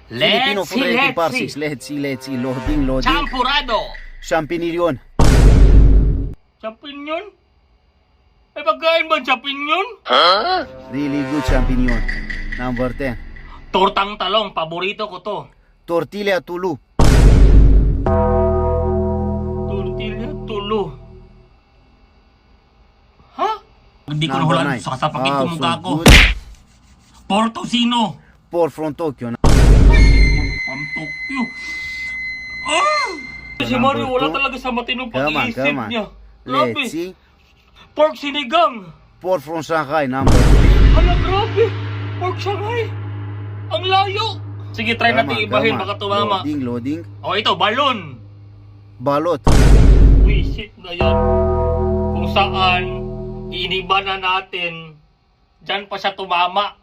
Filipino Let's food see, rating let's see. parsis. Let's see. Loading. Champurado. Champignon. Champignon? May pagkain ba ang champignon? Really good champignon. Number 10. Tortang talong, paborito ko to. Tortilla Tulu. Tortilla tulo. Ha? Hindi ko Number nahulan. 9. Sakasapakit ko mukha ko. good. Portosino. Por frontocchio. Ang Tokyo. Si Mario wala talaga sa matinong pag-iisip Come on. niya. Grabe. Let's see. Pork sinigang. Por from Shanghai. Number 3. Hala, grabe. Pork Shanghai. Ang layo. Sige, try natin ibahin. Baka tumama. Loading. O ito, balon. Balot. Visit na yan. Kung saan, iniba na natin. Diyan pa siya tumama.